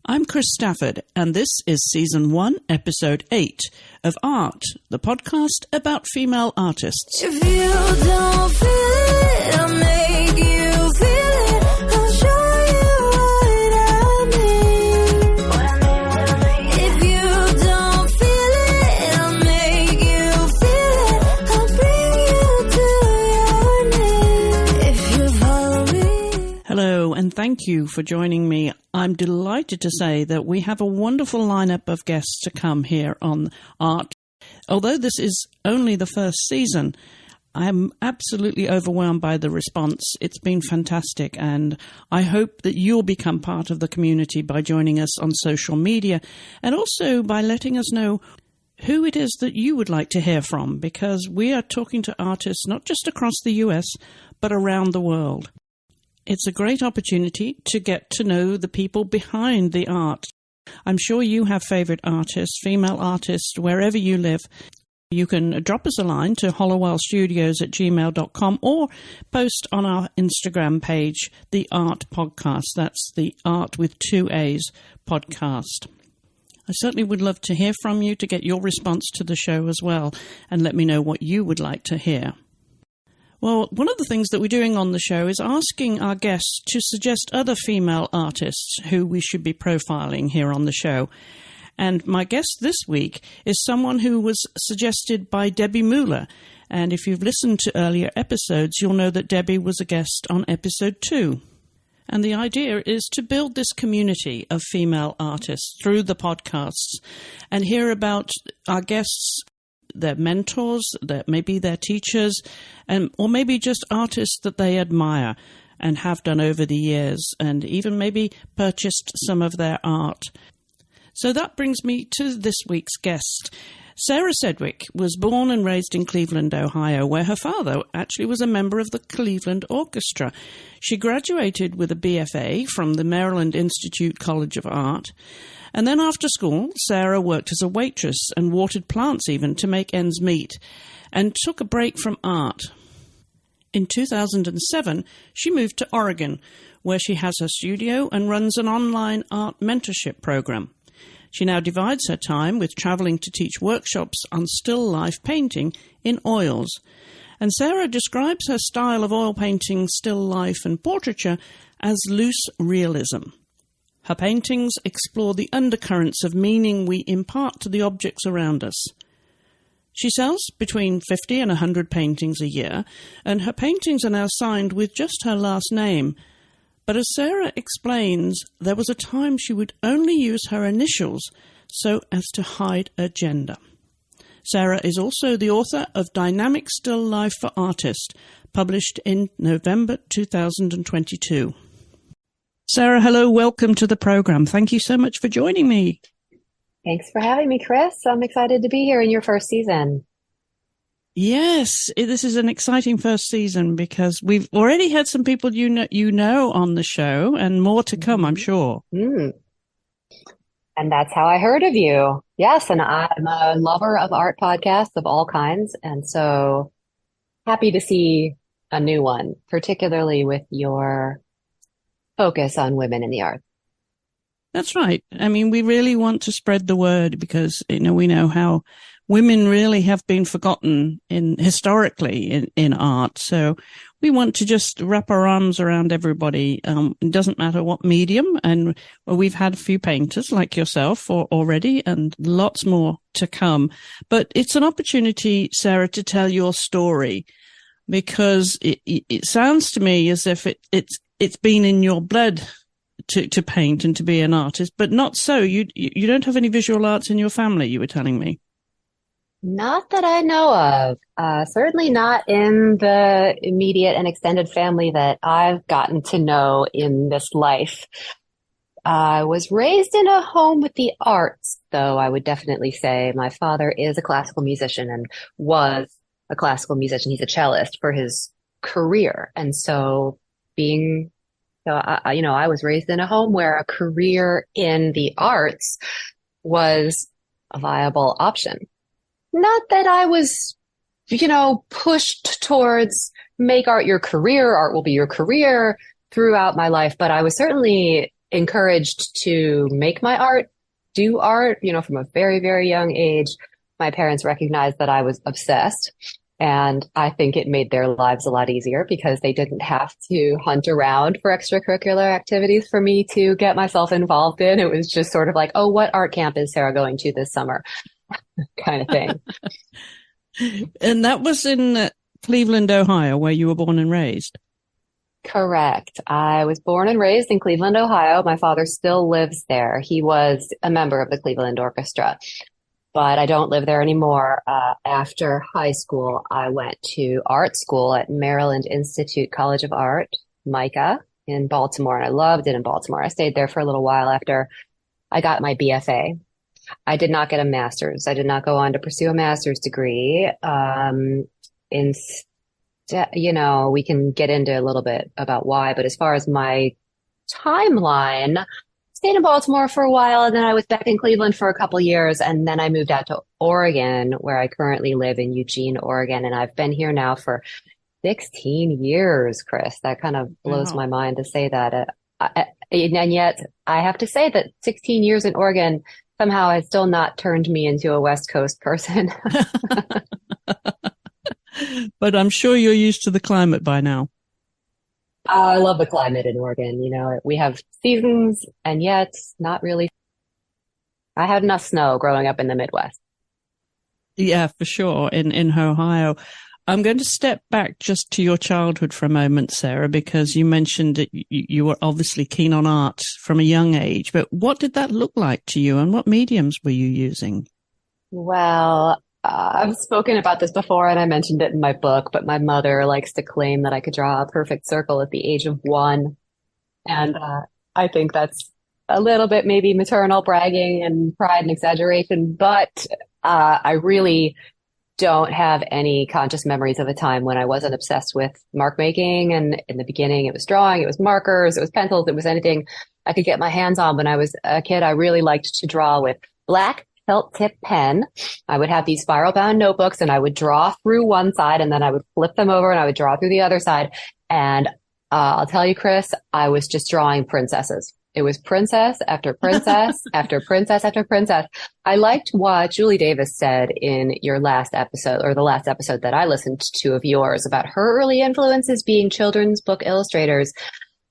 I'm Chris Stafford, and this is Season 1, Episode 8 of AART, the podcast about female artists. If you don't feel it, I'll make you feel it. I'll show you what I mean. If you don't feel it, I'll make you feel it. I'll bring you to your knees. If you follow me. Hello, and thank you for joining me. I'm delighted to say that we have a wonderful lineup of guests to come here on AART. Although this is only the first season, I'm absolutely overwhelmed by the response. It's been fantastic, and I hope that you'll become part of the community by joining us on social media and also by letting us know who it is that you would like to hear from, because we are talking to artists not just across the US, but around the world. It's a great opportunity to get to know the people behind the art. I'm sure you have favorite artists, female artists, wherever you live. You can drop us a line to hollowellstudios@gmail.com or post on our Instagram page, the AART Podcast. That's the AART with 2 A's podcast. I certainly would love to hear from you, to get your response to the show as well, and let me know what you would like to hear. Well, one of the things that we're doing on the show is asking our guests to suggest other female artists who we should be profiling here on the show. And my guest this week is someone who was suggested by Debbie Mueller. And if you've listened to earlier episodes, you'll know that Debbie was a guest on episode 2. And the idea is to build this community of female artists through the podcasts and hear about our guests, their mentors, maybe their teachers, or maybe just artists that they admire and have done over the years, and even maybe purchased some of their art. So that brings me to this week's guest. Sarah Sedwick was born and raised in Cleveland, Ohio, where her father actually was a member of the Cleveland Orchestra. She graduated with a BFA from the Maryland Institute College of Art. And then after school, Sarah worked as a waitress and watered plants even to make ends meet, and took a break from art. In 2007, she moved to Oregon, where she has her studio and runs an online art mentorship program. She now divides her time with traveling to teach workshops on still life painting in oils. And Sarah describes her style of oil painting, still life and portraiture as loose realism. Her paintings explore the undercurrents of meaning we impart to the objects around us. She sells between 50 and 100 paintings a year, and her paintings are now signed with just her last name. But as Sarah explains, there was a time she would only use her initials so as to hide her gender. Sarah is also the author of Dynamic Still Life for Artists, published in November 2022. Sarah, hello, welcome to the program. Thank you so much for joining me. Thanks for having me, Chris. I'm excited to be here in your first season. Yes, this is an exciting first season because we've already had some people you know on the show, and more to come, I'm sure. And that's how I heard of you. Yes, and I'm a lover of art podcasts of all kinds, and so happy to see a new one, particularly with your focus on women in the arts. That's right. I mean, we really want to spread the word because, we know how women really have been forgotten historically in art. So we want to just wrap our arms around everybody. It doesn't matter what medium. And we've had a few painters like yourself already, and lots more to come. But it's an opportunity, Sarah, to tell your story, because it sounds to me as if it's been in your blood to paint and to be an artist, but not so. You don't have any visual arts in your family, you were telling me. Not that I know of. Certainly not in the immediate and extended family that I've gotten to know in this life. I was raised in a home with the arts, though I would definitely say my father is a classical musician and was a classical musician. He's a cellist for his career. And so I was raised in a home where a career in the arts was a viable option. Not that I was, pushed towards make art your career, art will be your career throughout my life, but I was certainly encouraged to make my art, do art, from a very, very young age. My parents recognized that I was obsessed. And I think it made their lives a lot easier because they didn't have to hunt around for extracurricular activities for me to get myself involved in. It was just sort of like, oh, what art camp is Sarah going to this summer? Kind of thing. And that was in Cleveland, Ohio, where you were born and raised. Correct. I was born and raised in Cleveland, Ohio. My father still lives there. He was a member of the Cleveland Orchestra, but I don't live there anymore. After high school, I went to art school at Maryland Institute College of Art, MICA, in Baltimore, and I loved it in Baltimore. I stayed there for a little while after I got my BFA. I did not get a master's. I did not go on to pursue a master's degree. Instead, we can get into a little bit about why, but as far as my timeline, stayed in Baltimore for a while, and then I was back in Cleveland for a couple years, and then I moved out to Oregon, where I currently live in Eugene, Oregon, and I've been here now for 16 years, Chris. That kind of blows my mind to say that. And yet, I have to say that 16 years in Oregon somehow has still not turned me into a West Coast person. But I'm sure you're used to the climate by now. I love the climate in Oregon. We have seasons, and yet not really. I had enough snow growing up in the Midwest. Yeah, for sure. In Ohio. I'm going to step back just to your childhood for a moment, Sarah, because you mentioned that you were obviously keen on art from a young age. But what did that look like to you, and what mediums were you using? Well, I've spoken about this before, and I mentioned it in my book, but my mother likes to claim that I could draw a perfect circle at the age of 1. And I think that's a little bit maybe maternal bragging and pride and exaggeration, but I really don't have any conscious memories of a time when I wasn't obsessed with mark making. And in the beginning, it was drawing, it was markers, it was pencils, it was anything I could get my hands on. When I was a kid, I really liked to draw with black felt tip pen. I would have these spiral bound notebooks, and I would draw through one side, and then I would flip them over and I would draw through the other side. And I'll tell you, Chris, I was just drawing princesses. It was princess after princess after princess after princess. I liked what Julie Davis said in your last episode, or the last episode that I listened to of yours, about her early influences being children's book illustrators.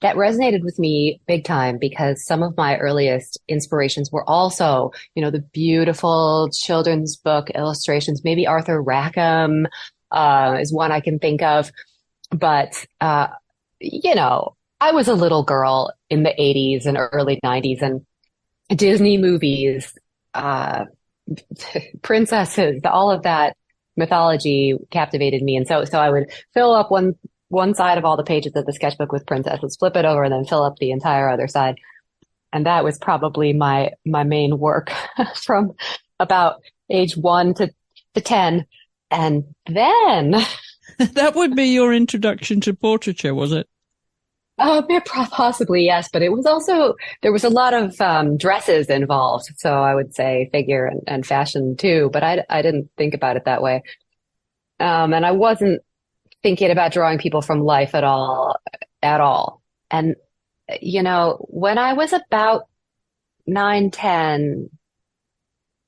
That resonated with me big time, because some of my earliest inspirations were also, the beautiful children's book illustrations. Maybe Arthur Rackham is one I can think of. But, I was a little girl in the 80s and early 90s, and Disney movies, princesses, all of that mythology captivated me. And so I would fill up one side of all the pages of the sketchbook with princesses, flip it over, and then fill up the entire other side. And that was probably my main work from about age 1 to 10. And then that would be your introduction to portraiture, was it? Possibly, yes, but it was also, there was a lot of dresses involved. So I would say figure and fashion too, but I didn't think about it that way. And I wasn't thinking about drawing people from life at all. And, when I was about 9, 10,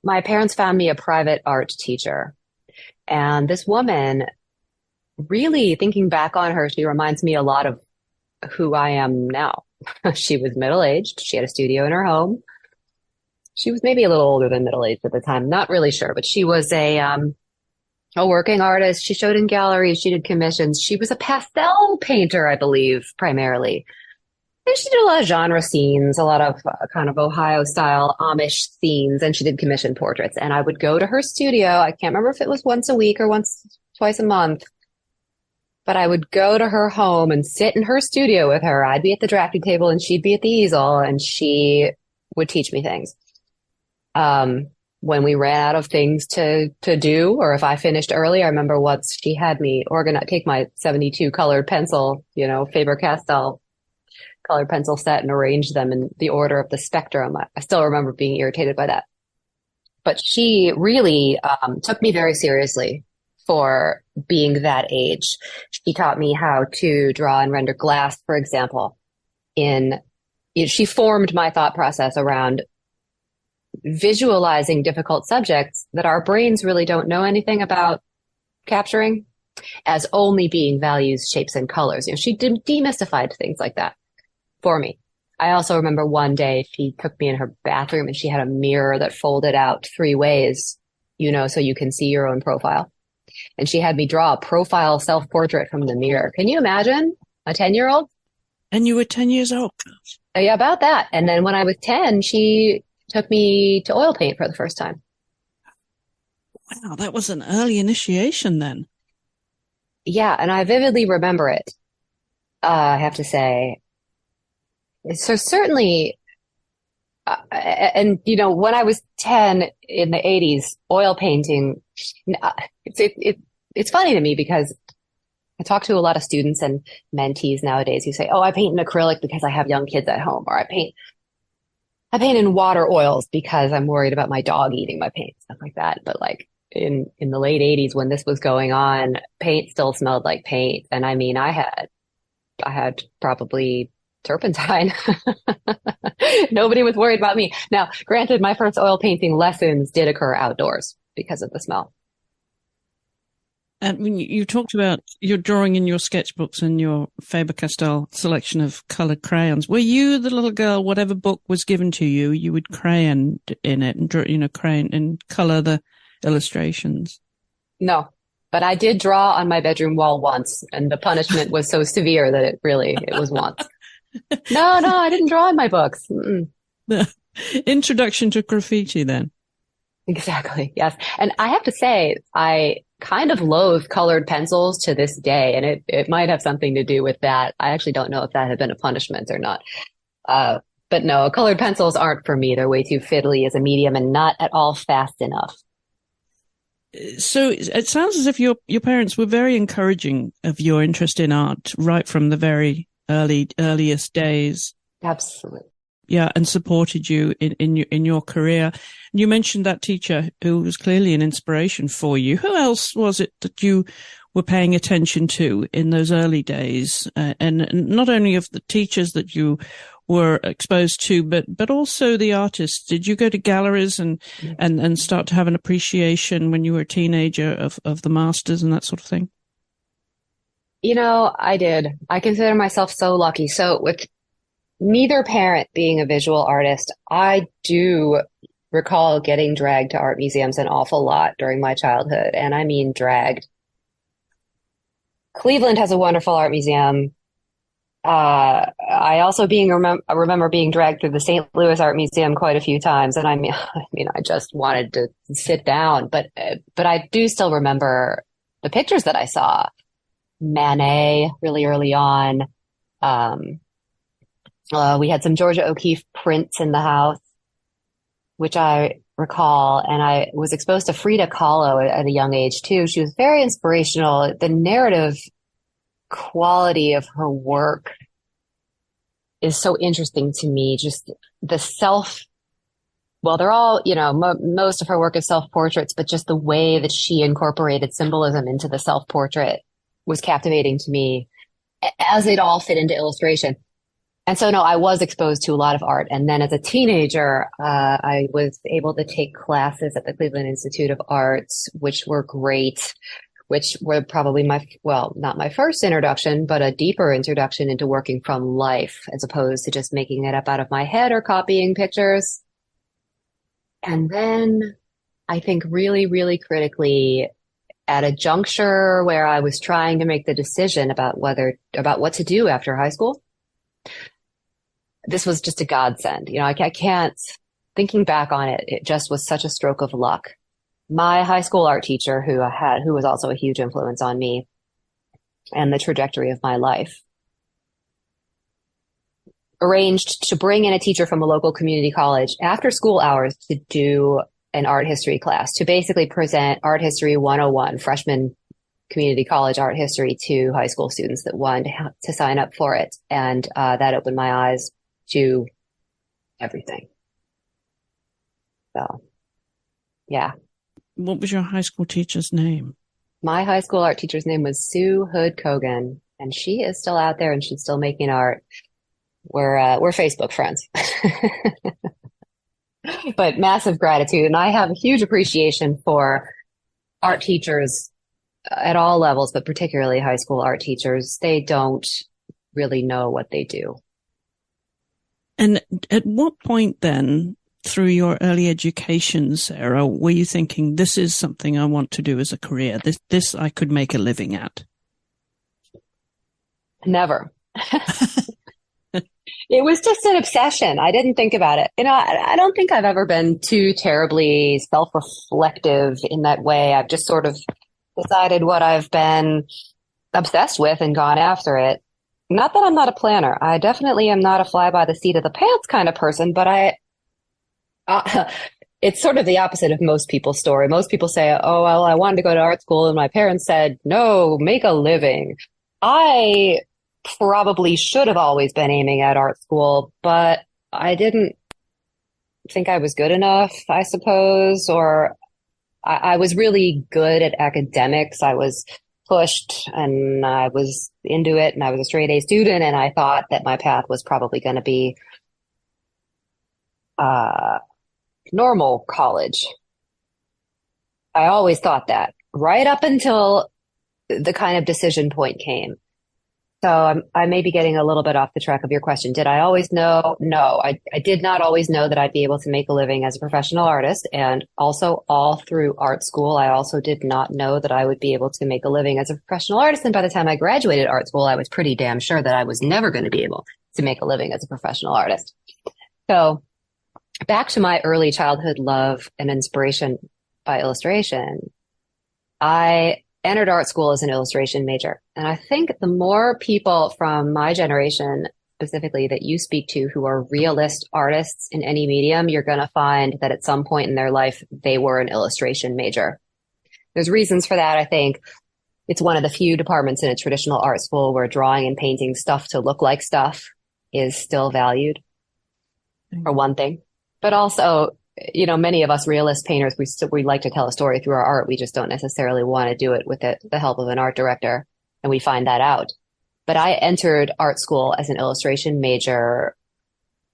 my parents found me a private art teacher. And this woman, really thinking back on her, she reminds me a lot of who I am now. She was middle-aged. She had a studio in her home. She was maybe a little older than middle-aged at the time. Not really sure, but she was a working artist. She showed in galleries. She did commissions. She was a pastel painter, I believe, primarily. And she did a lot of genre scenes, a lot of kind of Ohio-style Amish scenes, and she did commission portraits. And I would go to her studio. I can't remember if it was once a week or twice a month. But I would go to her home and sit in her studio with her. I'd be at the drafting table and she'd be at the easel, and she would teach me things. When we ran out of things to do, or if I finished early, I remember once she had me take my 72 colored pencil, Faber-Castell colored pencil set, and arrange them in the order of the spectrum. I still remember being irritated by that. But she really took me very seriously for being that age. She taught me how to draw and render glass, for example, in she formed my thought process around visualizing difficult subjects that our brains really don't know anything about capturing as only being values, shapes, and colors. She demystified things like that for me. I also remember one day she took me in her bathroom and she had a mirror that folded out 3 ways, so you can see your own profile. And she had me draw a profile self-portrait from the mirror. Can you imagine a 10-year-old? And you were 10 years old. Yeah, about that. And then when I was 10, she took me to oil paint for the first time. Wow, that was an early initiation then. Yeah, and I vividly remember it, I have to say. So certainly, and when I was 10 in the 80s, oil painting, it's funny to me because I talk to a lot of students and mentees nowadays who say, oh, I paint in acrylic because I have young kids at home, or I paint in water oils because I'm worried about my dog eating my paint, stuff like that. But like in the late 80s when this was going on, paint still smelled like paint. And I mean, I had probably turpentine. Nobody was worried about me. Now, granted, my first oil painting lessons did occur outdoors because of the smell. And when you talked about your drawing in your sketchbooks and your Faber-Castell selection of colored crayons, were you the little girl, whatever book was given to you, you would crayon in it and draw, crayon and color the illustrations? No, but I did draw on my bedroom wall once, and the punishment was so severe that it was once. No, I didn't draw in my books. Mm-mm. The introduction to graffiti then. Exactly. Yes. And I have to say, I kind of loathe colored pencils to this day, and it might have something to do with that. I actually don't know if that had been a punishment or not. But no, colored pencils aren't for me. They're way too fiddly as a medium and not at all fast enough. So it sounds as if your parents were very encouraging of your interest in art right from the very earliest days. Absolutely. Yeah, and supported you in your career. You mentioned that teacher who was clearly an inspiration for you. Who else was it that you were paying attention to in those early days? And not only of the teachers that you were exposed to, but also the artists. Did you go to galleries and start to have an appreciation when you were a teenager of the masters and that sort of thing? I did. I consider myself so lucky. So with neither parent being a visual artist, I do recall getting dragged to art museums an awful lot during my childhood. And I mean dragged. Cleveland has a wonderful art museum. I also remember being dragged through the St. Louis Art Museum quite a few times. And I mean, I just wanted to sit down, but I do still remember the pictures that I saw. Manet really early on. We had some Georgia O'Keeffe prints in the house, which I recall, and I was exposed to Frida Kahlo at a young age too. She was very inspirational. The narrative quality of her work is so interesting to me. Just the they're all, most of her work is self-portraits, but just the way that she incorporated symbolism into the self-portrait was captivating to me, as it all fit into illustration. And so, no, I was exposed to a lot of art. And then as a teenager, I was able to take classes at the Cleveland Institute of Arts, which were great, which were probably not my first introduction, but a deeper introduction into working from life, as opposed to just making it up out of my head or copying pictures. And then I think really, really critically, at a juncture where I was trying to make the decision about what to do after high school, this was just a godsend. I can't, thinking back on it, it just was such a stroke of luck. My high school art teacher, who was also a huge influence on me and the trajectory of my life, arranged to bring in a teacher from a local community college after school hours to do an art history class, to basically present Art History 101, freshman community college art history, to high school students that wanted to sign up for it. And that opened my eyes to everything. So, yeah. What was your high school teacher's name? My high school art teacher's name was Sue Hood Kogan, and she is still out there and she's still making art. We're Facebook friends. But massive gratitude. And I have a huge appreciation for art teachers at all levels, but particularly high school art teachers. They don't really know what they do. And at what point then, through your early education, Sarah, were you thinking, this is something I want to do as a career? This I could make a living at? Never. It was just an obsession. I didn't think about it. I don't think I've ever been too terribly self-reflective in that way. I've just sort of decided what I've been obsessed with and gone after it. Not that I'm not a planner. I definitely am not a fly by the seat of the pants kind of person, but it's sort of the opposite of most people's story. Most people say, oh, well, I wanted to go to art school and my parents said, no, make a living. I probably should have always been aiming at art school, but I didn't think I was good enough, I suppose, or I was really good at academics. I was pushed and I was into it and I was a straight A student and I thought that my path was probably going to be normal college. I always thought that right up until the kind of decision point came. So I may be getting a little bit off the track of your question. Did I always know? No, I did not always know that I'd be able to make a living as a professional artist. And also all through art school, I also did not know that I would be able to make a living as a professional artist. And by the time I graduated art school, I was pretty damn sure that I was never going to be able to make a living as a professional artist. So back to my early childhood love and inspiration by illustration, I entered art school as an illustration major. And I think the more people from my generation, specifically that you speak to, who are realist artists in any medium, you're going to find that at some point in their life, they were an illustration major. There's reasons for that. I think it's one of the few departments in a traditional art school where drawing and painting stuff to look like stuff is still valued, for one thing. But also, many of us realist painters, we like to tell a story through our art. We just don't necessarily want to do it with the help of an art director. And we find that out. But I entered art school as an illustration major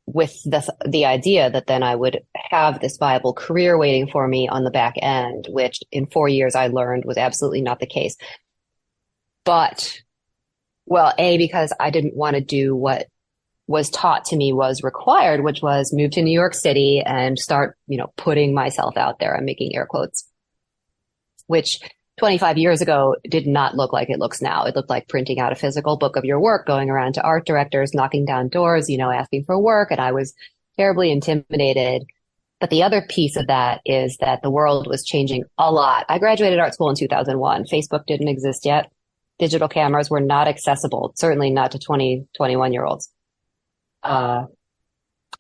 with the idea that then I would have this viable career waiting for me on the back end, which in 4 years I learned was absolutely not the case. But, well, because I didn't want to do what was taught to me was required, which was move to New York City and start, putting myself out there. I'm making air quotes, which 25 years ago did not look like it looks now. It looked like printing out a physical book of your work, going around to art directors, knocking down doors, asking for work. And I was terribly intimidated. But the other piece of that is that the world was changing a lot. I graduated art school in 2001. Facebook didn't exist yet. Digital cameras were not accessible, certainly not to 20, 21-year-olds.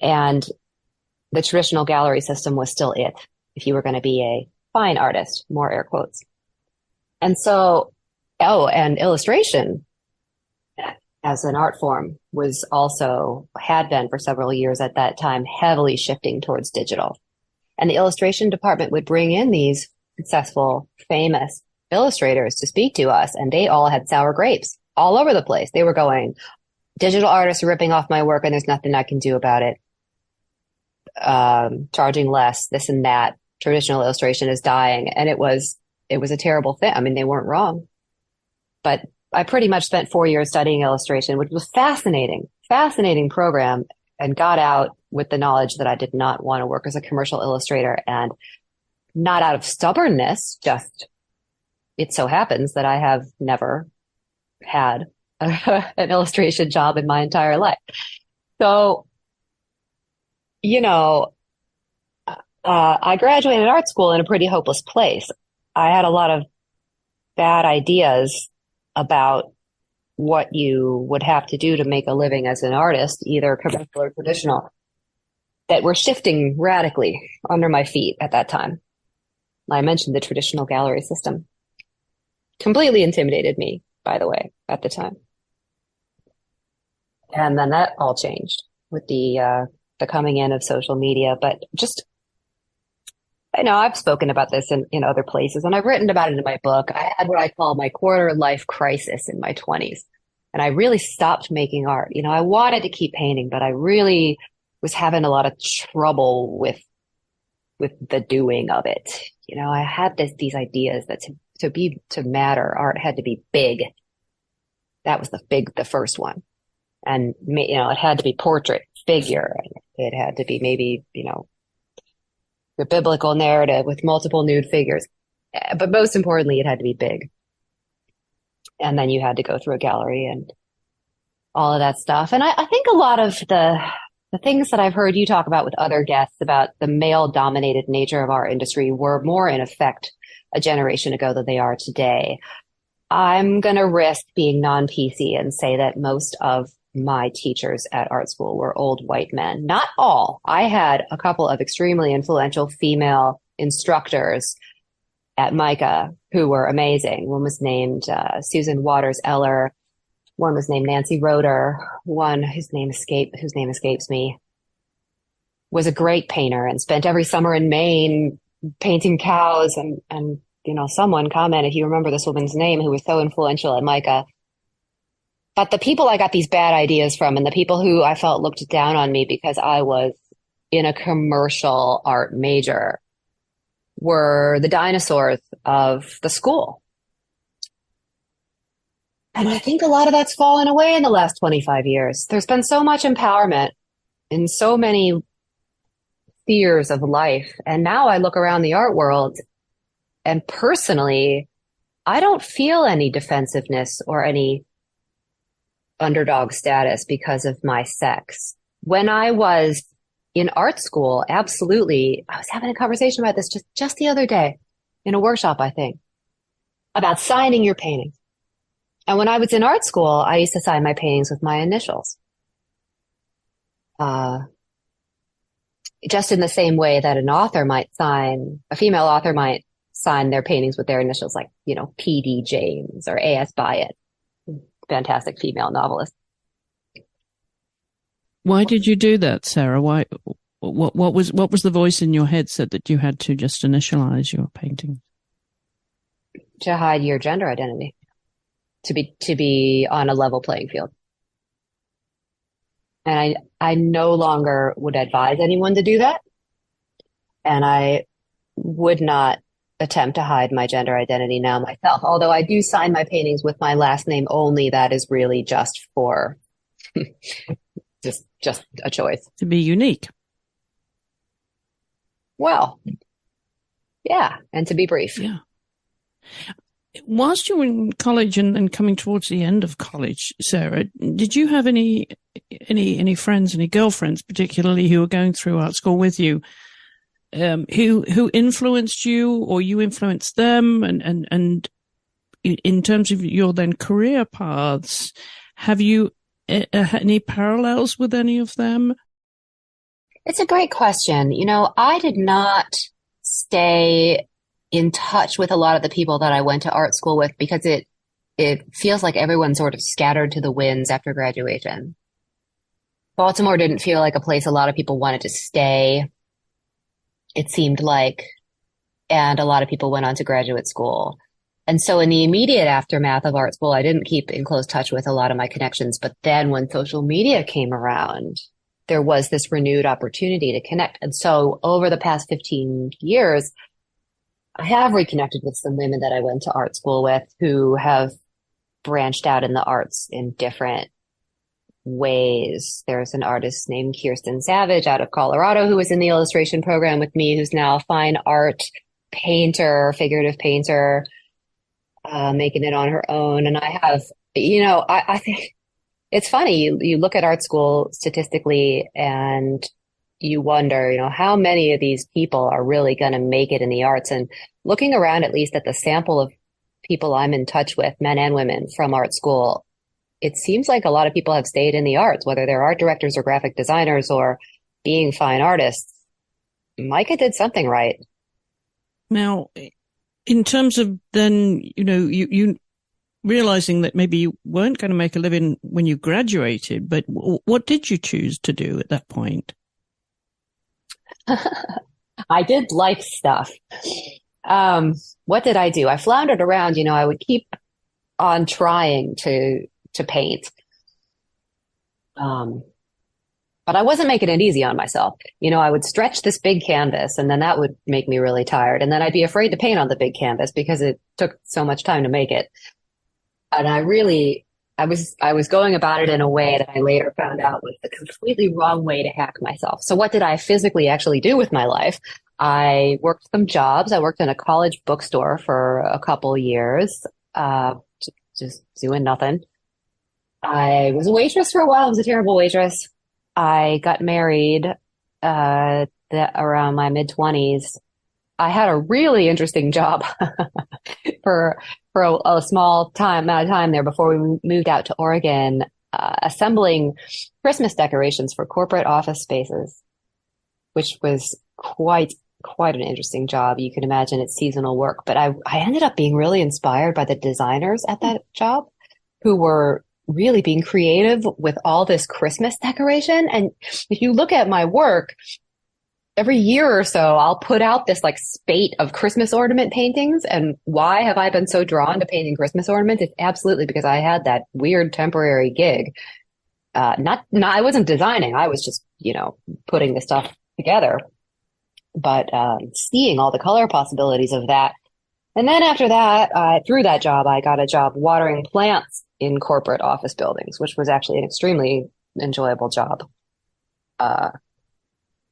And the traditional gallery system was still it, if you were going to be a fine artist, more air quotes. And so, and illustration as an art form had been for several years at that time, heavily shifting towards digital. And the illustration department would bring in these successful, famous illustrators to speak to us, and they all had sour grapes all over the place. They were going, digital artists are ripping off my work and there's nothing I can do about it. Charging less, this and that. Traditional illustration is dying. And it was a terrible thing. I mean, they weren't wrong. But I pretty much spent 4 years studying illustration, which was fascinating program, and got out with the knowledge that I did not want to work as a commercial illustrator, and not out of stubbornness, just it so happens that I have never had an illustration job in my entire life. So, I graduated art school in a pretty hopeless place. I had a lot of bad ideas about what you would have to do to make a living as an artist, either commercial or traditional, that were shifting radically under my feet at that time. I mentioned the traditional gallery system. Completely intimidated me, by the way, at the time. And then that all changed with the coming in of social media. But just, I've spoken about this in other places, and I've written about it in my book. I had what I call my quarter life crisis in my 20s. And I really stopped making art. I wanted to keep painting, but I really was having a lot of trouble with the doing of it. I had these ideas that to matter, art had to be big. That was the first one. And, it had to be portrait, figure. It had to be maybe, the biblical narrative with multiple nude figures. But most importantly, it had to be big. And then you had to go through a gallery and all of that stuff. And I think a lot of the things that I've heard you talk about with other guests about the male-dominated nature of our industry were more in effect a generation ago than they are today. I'm going to risk being non-PC and say that most of my teachers at art school were old white men. Not all. I had a couple of extremely influential female instructors at MICA who were amazing. One was named Susan Waters Eller. One was named Nancy Roeder. One whose name escapes me, was a great painter and spent every summer in Maine painting cows. And someone commented, if you remember this woman's name, who was so influential at MICA. But the people I got these bad ideas from, and the people who I felt looked down on me because I was in a commercial art major, were the dinosaurs of the school. And I think a lot of that's fallen away in the last 25 years. There's been so much empowerment in so many spheres of life. And now I look around the art world, and personally, I don't feel any defensiveness or any underdog status because of my sex. When I was in art school, absolutely. I was having a conversation about this just the other day in a workshop, I think, about signing your paintings. And when I was in art school, I used to sign my paintings with my initials. Just in the same way that a female author might sign their paintings with their initials, like, P.D. James or A.S. Byatt, fantastic female novelist. Why did you do that, Sarah? Why? What was the voice in your head said that you had to just initialize your painting? To hide your gender identity, to be on a level playing field. And I no longer would advise anyone to do that. And I would not attempt to hide my gender identity now myself. Although I do sign my paintings with my last name only, that is really just for just a choice. To be unique. Well, yeah, and to be brief. Yeah. Whilst you were in college and coming towards the end of college, Sarah, did you have any friends, any girlfriends particularly, who were going through art school with you, who influenced you, or you influenced them? And in terms of your then career paths, have you any parallels with any of them? It's a great question. I did not stay in touch with a lot of the people that I went to art school with because it feels like everyone sort of scattered to the winds after graduation. Baltimore didn't feel like a place a lot of people wanted to stay, it seemed like, and a lot of people went on to graduate school. And so in the immediate aftermath of art school, I didn't keep in close touch with a lot of my connections. But then when social media came around, there was this renewed opportunity to connect. And so over the past 15 years, I have reconnected with some women that I went to art school with who have branched out in the arts in different ways. There's an artist named Kirsten Savage out of Colorado who was in the illustration program with me, who's now a fine art painter, figurative painter, making it on her own. And I have, I think it's funny. You look at art school statistically and you wonder, how many of these people are really going to make it in the arts? And looking around, at least at the sample of people I'm in touch with, men and women from art school, it seems like a lot of people have stayed in the arts, whether they're art directors or graphic designers or being fine artists. Micah did something right. Now, in terms of then, you realizing that maybe you weren't going to make a living when you graduated, but what did you choose to do at that point? I did life stuff. What did I do? I floundered around. I would keep on trying to to paint. But I wasn't making it easy on myself. I would stretch this big canvas and then that would make me really tired. And then I'd be afraid to paint on the big canvas because it took so much time to make it. And I was going about it in a way that I later found out was the completely wrong way to hack myself. So what did I physically actually do with my life? I worked some jobs. I worked in a college bookstore for a couple years, just doing nothing. I was a waitress for a while. I was a terrible waitress. I got married around my mid-20s. I had a really interesting job for a small amount of time there before we moved out to Oregon, assembling Christmas decorations for corporate office spaces, which was quite an interesting job. You can imagine it's seasonal work, but I ended up being really inspired by the designers at that job who were really being creative with all this Christmas decoration. And if you look at my work, every year or so, I'll put out this like spate of Christmas ornament paintings. And why have I been so drawn to painting Christmas ornaments? It's absolutely because I had that weird temporary gig. I wasn't designing. I was just, putting the stuff together, but seeing all the color possibilities of that. And then after that, through that job, I got a job watering plants in corporate office buildings, which was actually an extremely enjoyable job.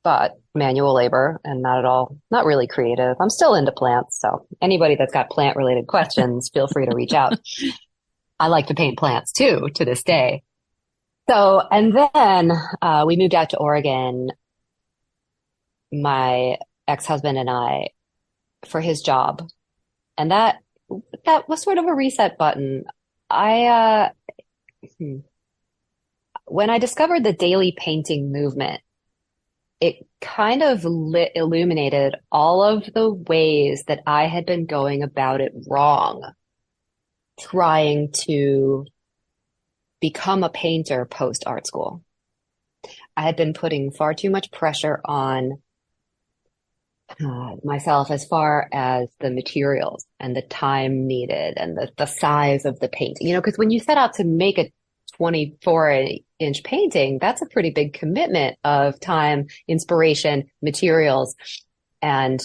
But manual labor and not really creative. I'm still into plants. So anybody that's got plant related questions, feel free to reach out. I like to paint plants too, to this day. So, and then, we moved out to Oregon, my ex-husband and I, for his job. And that was sort of a reset button. When I discovered the daily painting movement, it kind of illuminated all of the ways that I had been going about it wrong, trying to become a painter post art school. I had been putting far too much pressure on myself as far as the materials and the time needed and the size of the painting, because when you set out to make a 24-inch painting, that's a pretty big commitment of time, inspiration, materials. And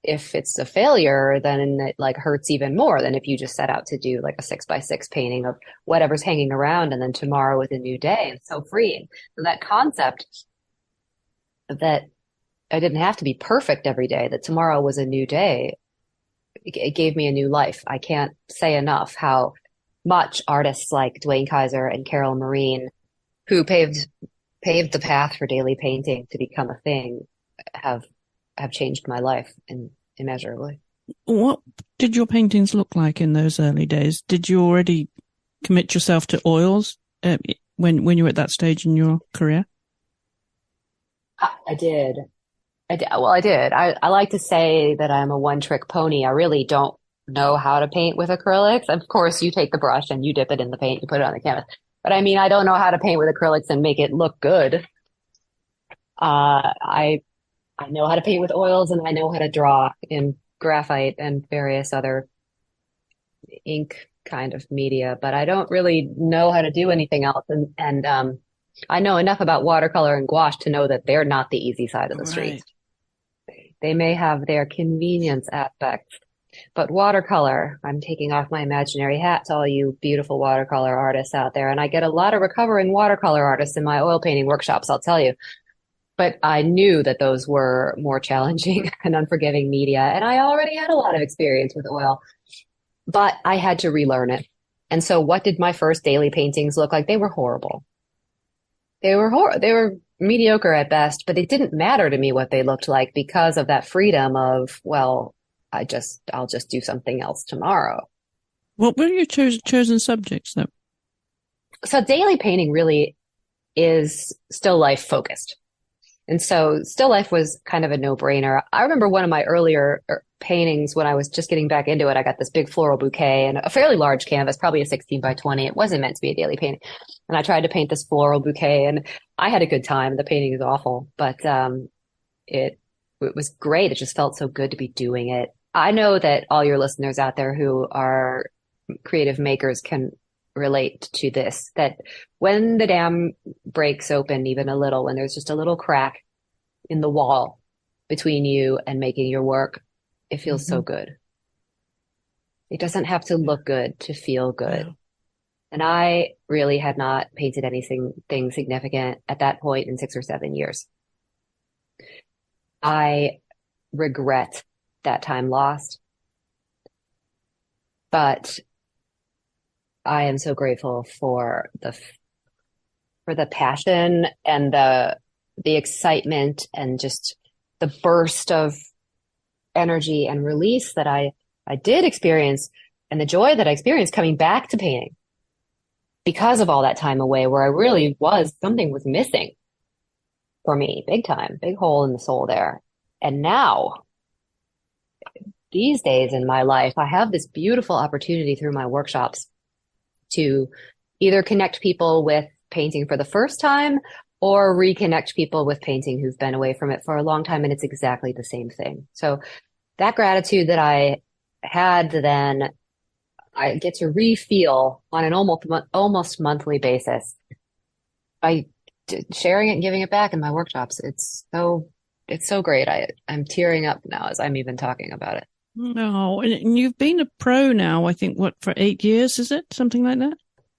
if it's a failure, then it like hurts even more than if you just set out to do like a 6x6 painting of whatever's hanging around and then tomorrow is a new day. It's so freeing. So that concept that I didn't have to be perfect every day, that tomorrow was a new day, it gave me a new life. I can't say enough how much artists like Dwayne Kaiser and Carol Marine, who paved the path for daily painting to become a thing, have changed my life immeasurably. What did your paintings look like in those early days? Did you already commit yourself to oils when you were at that stage in your career? I did. Well, I did. I like to say that I'm a one-trick pony. I really don't know how to paint with acrylics. Of course, you take the brush and you dip it in the paint, you put it on the canvas. But I mean, I don't know how to paint with acrylics and make it look good. I know how to paint with oils and I know how to draw in graphite and various other ink kind of media, but I don't really know how to do anything else. And I know enough about watercolor and gouache to know that they're not the easy side of the street. They may have their convenience aspects, but watercolor, I'm taking off my imaginary hat to all you beautiful watercolor artists out there. And I get a lot of recovering watercolor artists in my oil painting workshops, I'll tell you. But I knew that those were more challenging and unforgiving media. And I already had a lot of experience with oil, but I had to relearn it. And so what did my first daily paintings look like? They were horrible. They were mediocre at best, but it didn't matter to me what they looked like because of that freedom of, well, I'll just do something else tomorrow. What were your chosen subjects though? So daily painting really is still life focused. And so still life was kind of a no-brainer. I remember one of my earlier paintings when I was just getting back into it. I got this big floral bouquet and a fairly large canvas, probably a 16 by 20. It wasn't meant to be a daily painting. And I tried to paint this floral bouquet and I had a good time. The painting is awful, but it was great. It just felt so good to be doing it. I know that all your listeners out there who are creative makers can relate to this, that when the dam breaks open even a little, when there's just a little crack in the wall between you and making your work, it feels so good. It doesn't have to look good to feel good. Yeah. And I really had not painted anything significant at that point in 6 or 7 years. I regret that time lost, but I am so grateful for the passion and the excitement and just the burst of energy and release that I did experience, and the joy that I experienced coming back to painting because of all that time away, where I really something was missing for me, big time, big hole in the soul there. And now, these days in my life, I have this beautiful opportunity through my workshops to either connect people with painting for the first time or reconnect people with painting who've been away from it for a long time. And it's exactly the same thing. So that gratitude that I had then, I get to re-feel on an almost monthly basis by sharing it and giving it back in my workshops. It's so great. I'm tearing up now as I'm even talking about it. No, and you've been a pro now, I think, for 8 years, is it? Something like that?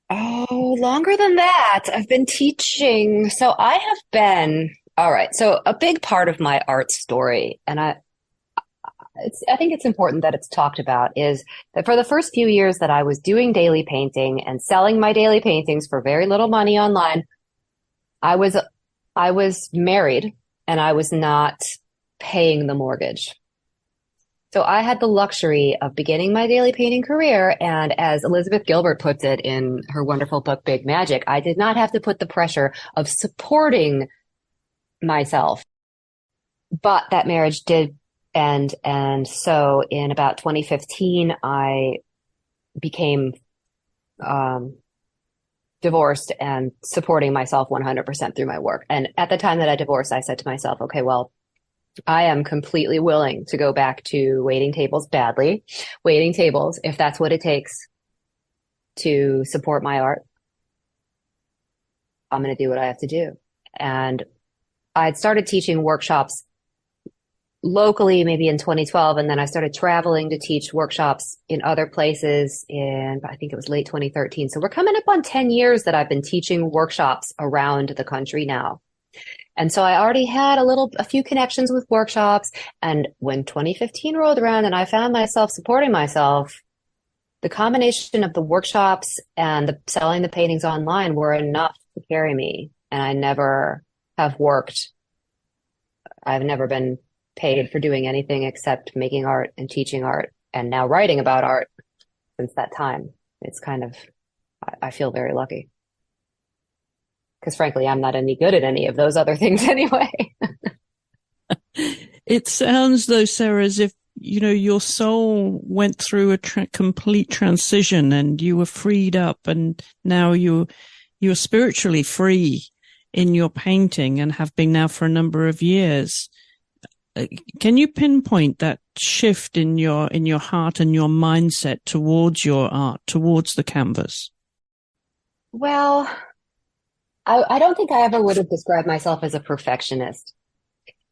Oh, longer than that. I've been teaching. So I have been, all right. So a big part of my art story, and I think it's important that it's talked about, is that for the first few years that I was doing daily painting and selling my daily paintings for very little money online, I was married and I was not paying the mortgage. So I had the luxury of beginning my daily painting career. And as Elizabeth Gilbert puts it in her wonderful book, Big Magic, I did not have to put the pressure of supporting myself. But that marriage did end. And so in about 2015, I became divorced and supporting myself 100% through my work. And at the time that I divorced, I said to myself, okay, well, I am completely willing to go back to waiting tables if that's what it takes to support my art. I'm going to do what I have to do. And I'd started teaching workshops locally, maybe in 2012. And then I started traveling to teach workshops in other places I think it was late 2013. So we're coming up on 10 years that I've been teaching workshops around the country now. And so I already had a few connections with workshops. And when 2015 rolled around and I found myself supporting myself, the combination of the workshops and selling the paintings online were enough to carry me. And I never have I've never been paid for doing anything except making art and teaching art and now writing about art since that time. It's I feel very lucky. Because frankly, I'm not any good at any of those other things anyway. It sounds though, Sarah, as if, your soul went through a complete transition and you were freed up, and now you're spiritually free in your painting and have been now for a number of years. Can you pinpoint that shift in your heart and your mindset towards your art, towards the canvas? Well, I don't think I ever would have described myself as a perfectionist,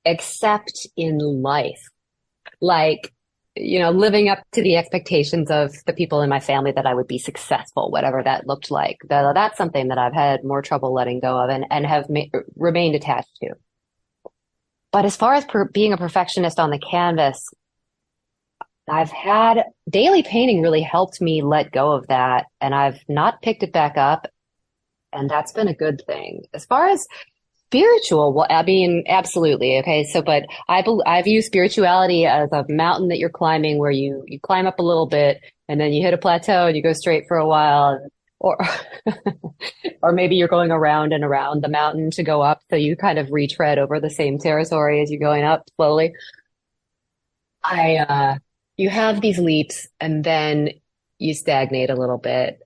except in life. Like, living up to the expectations of the people in my family that I would be successful, whatever that looked like. That's something that I've had more trouble letting go of and have remained attached to. But as far as being a perfectionist on the canvas, I've had daily painting really helped me let go of that, and I've not picked it back up. And that's been a good thing. As far as spiritual, well, I mean, absolutely. Okay. So, but I view spirituality as a mountain that you're climbing where you climb up a little bit and then you hit a plateau and you go straight for a while, or, or maybe you're going around and around the mountain to go up. So you kind of retread over the same territory as you're going up slowly. You have these leaps and then you stagnate a little bit.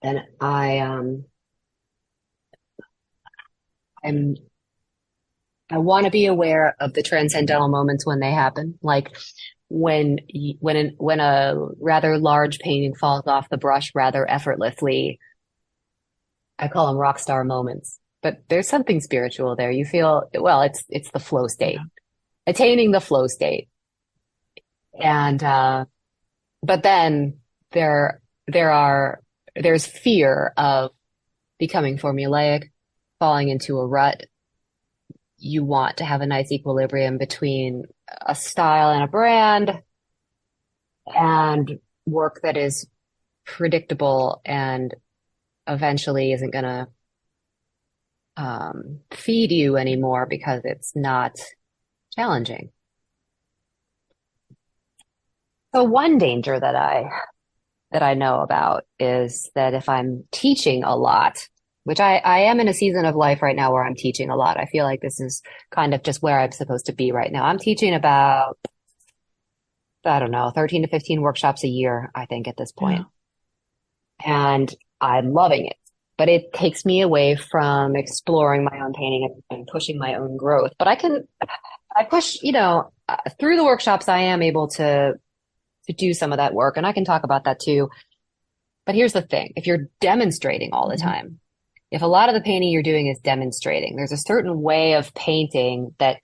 And I want to be aware of the transcendental moments when they happen. Like when a rather large painting falls off the brush rather effortlessly. I call them rock star moments, but there's something spiritual there. You feel, well, it's the flow state, attaining the flow state. And, but then there's fear of becoming formulaic, falling into a rut. You want to have a nice equilibrium between a style and a brand and work that is predictable and eventually isn't going to feed you anymore because it's not challenging. So one danger that I know about is that if I'm teaching a lot, which I am in a season of life right now where I'm teaching a lot. I feel like this is kind of just where I'm supposed to be right now. I'm teaching about, I don't know, 13 to 15 workshops a year, I think, at this point. Yeah. And I'm loving it. But it takes me away from exploring my own painting and pushing my own growth. But I push, through the workshops, I am able to do some of that work. And I can talk about that too. But here's the thing. If you're demonstrating all the time, if a lot of the painting you're doing is demonstrating, there's a certain way of painting that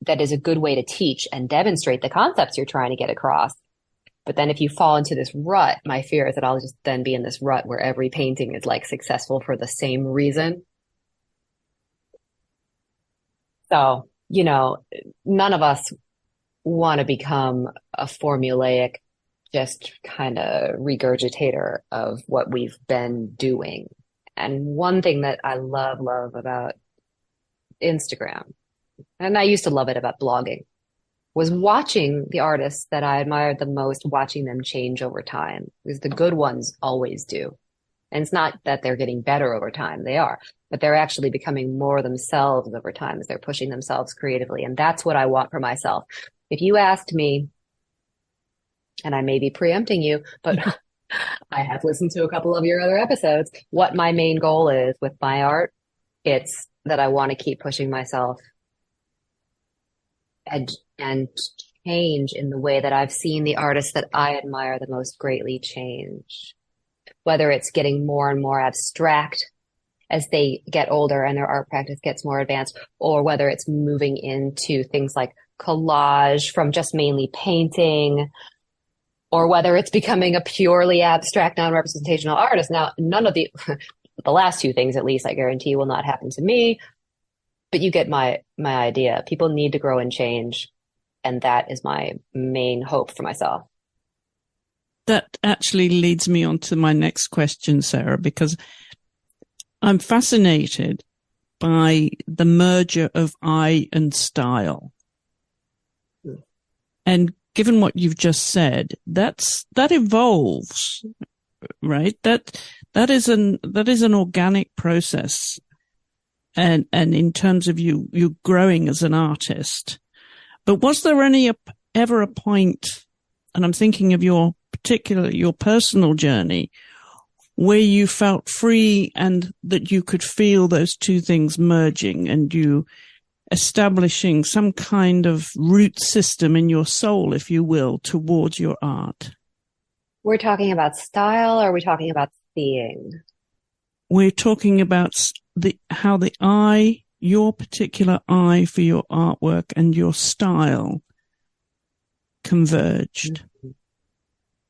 is a good way to teach and demonstrate the concepts you're trying to get across. But then if you fall into this rut, my fear is that I'll just then be in this rut where every painting is like successful for the same reason. So, none of us want to become a formulaic, just kind of regurgitator of what we've been doing. And one thing that I love about Instagram, and I used to love it about blogging, was watching the artists that I admired the most, watching them change over time, because the good ones always do. And it's not that they're getting better over time, they are, but they're actually becoming more themselves over time as they're pushing themselves creatively. And that's what I want for myself. If you asked me, and I may be preempting you, but I have listened to a couple of your other episodes, what my main goal is with my art, it's that I want to keep pushing myself and change in the way that I've seen the artists that I admire the most greatly change. Whether it's getting more and more abstract as they get older and their art practice gets more advanced, or whether it's moving into things like collage from just mainly painting, or whether it's becoming a purely abstract, non-representational artist. Now, none of the last two things, at least, I guarantee will not happen to me, but you get my idea. People need to grow and change, and that is my main hope for myself. That actually leads me on to my next question, Sarah, because I'm fascinated by the merger of eye and style. And given what you've just said, that evolves, right? That is an organic process. And in terms of you growing as an artist. But was there ever a point, and I'm thinking of your personal journey, where you felt free and that you could feel those two things merging and you establishing some kind of root system in your soul, if you will, towards your art? We're talking about style, or are we talking about seeing? We're talking about how the eye, your particular eye for your artwork and your style converged.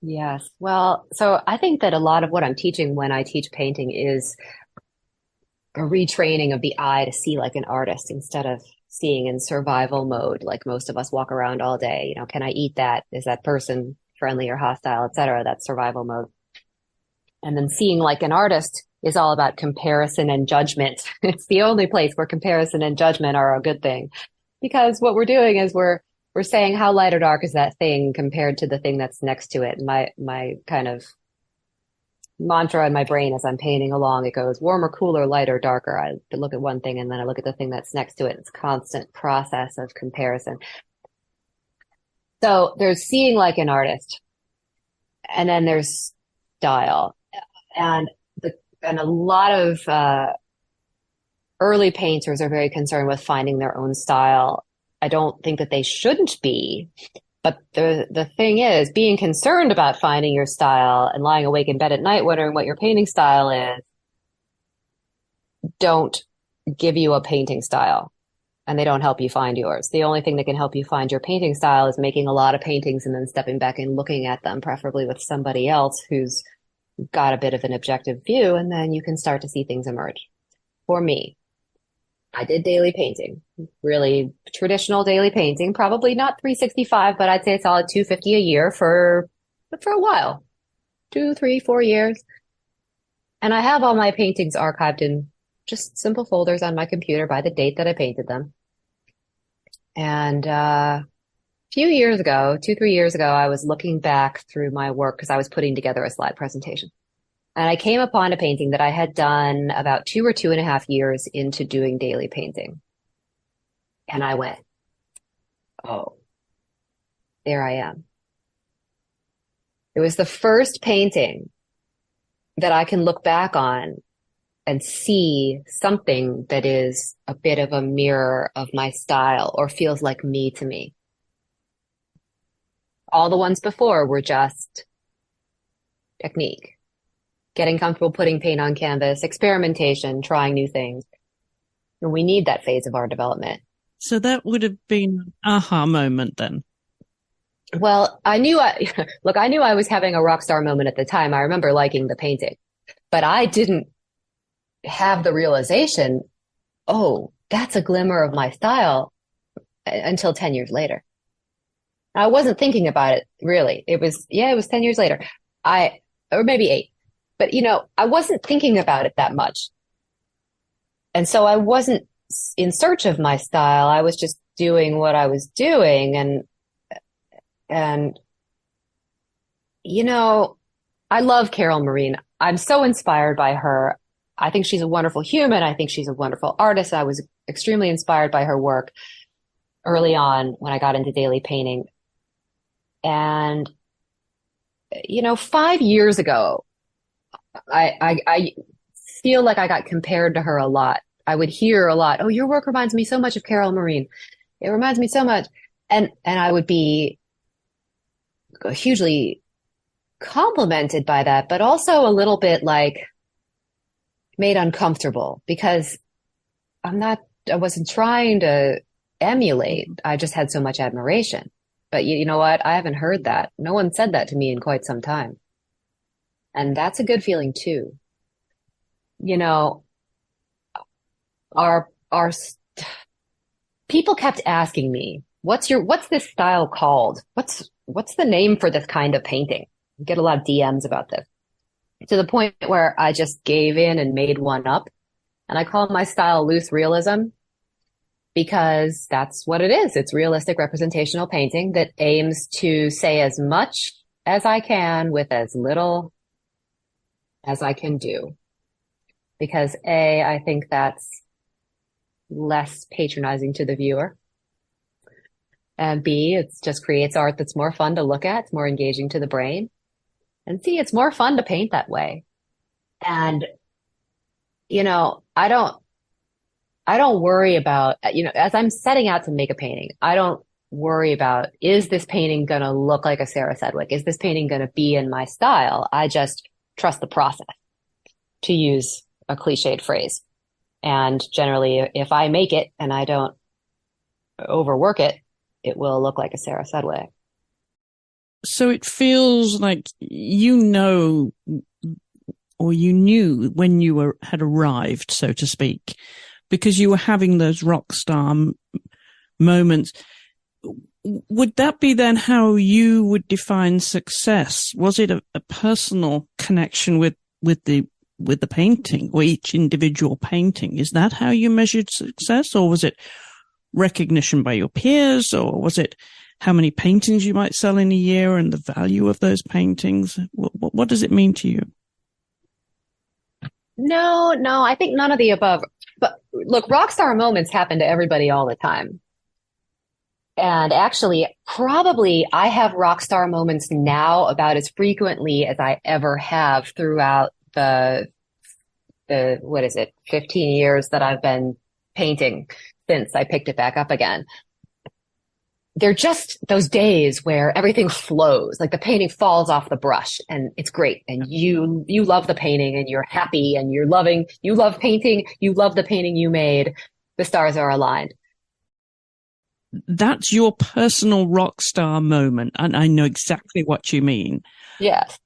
Yes. Well, so I think that a lot of what I'm teaching when I teach painting is a retraining of the eye to see like an artist instead of seeing in survival mode, like most of us walk around all day. Can I eat that? Is that person friendly or hostile, etc.? That's survival mode. And then seeing like an artist is all about comparison and judgment. It's the only place where comparison and judgment are a good thing, because what we're doing is we're saying how light or dark is that thing compared to the thing that's next to it. And my kind of mantra in my brain as I'm painting along, it goes warmer, cooler, lighter, darker. I look at one thing and then I look at the thing that's next to it. It's a constant process of comparison. So there's seeing like an artist, and then there's style. And a lot of early painters are very concerned with finding their own style. I don't think that they shouldn't be, But the thing is, being concerned about finding your style and lying awake in bed at night wondering what your painting style is, don't give you a painting style, and they don't help you find yours. The only thing that can help you find your painting style is making a lot of paintings and then stepping back and looking at them, preferably with somebody else who's got a bit of an objective view, and then you can start to see things emerge. For me, I did daily painting, really traditional daily painting, probably not 365, but I'd say a solid 250 a year for a while, 2, 3, 4 years. And I have all my paintings archived in just simple folders on my computer by the date that I painted them. And a few years ago, 2, 3 years ago, I was looking back through my work because I was putting together a slide presentation. And I came upon a painting that I had done about 2 or 2.5 years into doing daily painting. And I went, oh, there I am. It was the first painting that I can look back on and see something that is a bit of a mirror of my style or feels like me to me. All the ones before were just technique, getting comfortable putting paint on canvas, experimentation, trying new things. And we need that phase of our development. So that would have been an aha moment then. Well, I knew I was having a rock star moment at the time. I remember liking the painting, but I didn't have the realization, oh, that's a glimmer of my style until 10 years later. I wasn't thinking about it really. It was 10 years later. Or maybe 8, but I wasn't thinking about it that much. And so I wasn't in search of my style. I was just doing what I was doing. And I love Carol Marine. I'm so inspired by her. I think she's a wonderful human. I think she's a wonderful artist. I was extremely inspired by her work early on when I got into daily painting. And, 5 years ago, I feel like I got compared to her a lot. I would hear a lot, oh, your work reminds me so much of Carol Marine. It reminds me so much. And I would be hugely complimented by that, but also a little bit like made uncomfortable because I wasn't trying to emulate. I just had so much admiration. But you know what? I haven't heard that. No one said that to me in quite some time. And that's a good feeling too. Our people kept asking me, what's this style called? What's the name for this kind of painting? I get a lot of DMs about this, to the point where I just gave in and made one up. And I call my style loose realism because that's what it is. It's realistic representational painting that aims to say as much as I can with as little as I can do. Because A, I think that's less patronizing to the viewer. And B, it just creates art that's more fun to look at. It's more engaging to the brain. And C, it's more fun to paint that way. And, I don't worry about, as I'm setting out to make a painting, I don't worry about, is this painting going to look like a Sarah Sedwick? Is this painting going to be in my style? I just trust the process, to use a cliched phrase. And generally, if I make it and I don't overwork it, it will look like a Sarah Sedwick. So it feels like you knew when you had arrived, so to speak, because you were having those rock star moments. Would that be then how you would define success? Was it a personal connection with the painting, or each individual painting? Is that how you measured success, or was it recognition by your peers, or was it how many paintings you might sell in a year and the value of those paintings? What does it mean to you? No, I think none of the above. But look, rock star moments happen to everybody all the time. And actually, probably I have rock star moments now about as frequently as I ever have throughout the 15 years that I've been painting since I picked it back up again. they're just those days where everything flows, like the painting falls off the brush and it's great. And you love the painting and you're happy and you love painting. You love the painting you made. The stars are aligned. That's your personal rock star moment. And I know exactly what you mean. Yes.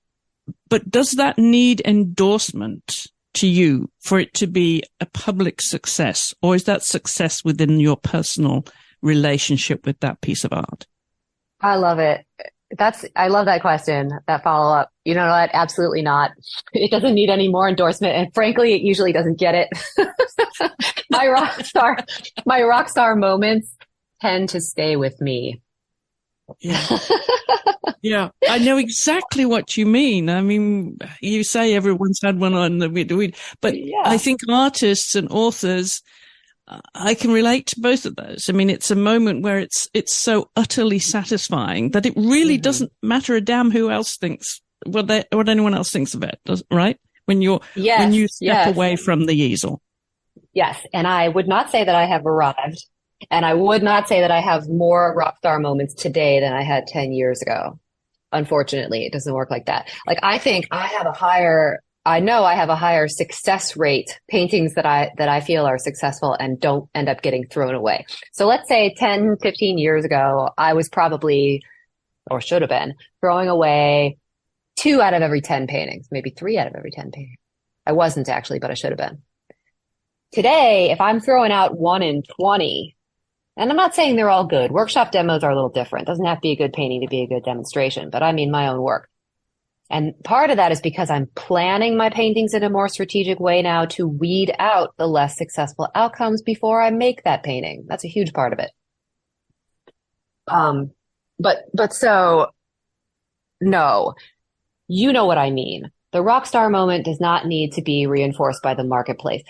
But does that need endorsement to you for it to be a public success? Or is that success within your personal relationship with that piece of art? I love it. I love that question, that follow up. You know what? Absolutely not. It doesn't need any more endorsement. And frankly, it usually doesn't get it. My rock star moments tend to stay with me. Yeah. Yeah. I know exactly what you mean. I mean, you say everyone's had one on the weed, but yeah. I think artists and authors, I can relate to both of those. I mean, it's a moment where it's so utterly satisfying that it really doesn't matter a damn who else thinks what anyone else thinks of it, right? When you step away from the easel. Yes, and I would not say that I have arrived, and I would not say that I have more rock star moments today than I had 10 years ago. Unfortunately, it doesn't work like that. Like I think I know I have a higher success rate, paintings that I feel are successful and don't end up getting thrown away. So let's say 10, 15 years ago, I was probably, or should have been, throwing away 2 out of every 10 paintings, maybe 3 out of every 10 paintings. I wasn't actually, but I should have been. Today, if I'm throwing out 1 in 20, and I'm not saying they're all good. Workshop demos are a little different. It doesn't have to be a good painting to be a good demonstration, but I mean my own work. And part of that is because I'm planning my paintings in a more strategic way now to weed out the less successful outcomes before I make that painting. That's a huge part of it. But so no, you know what I mean. The rock star moment does not need to be reinforced by the marketplace.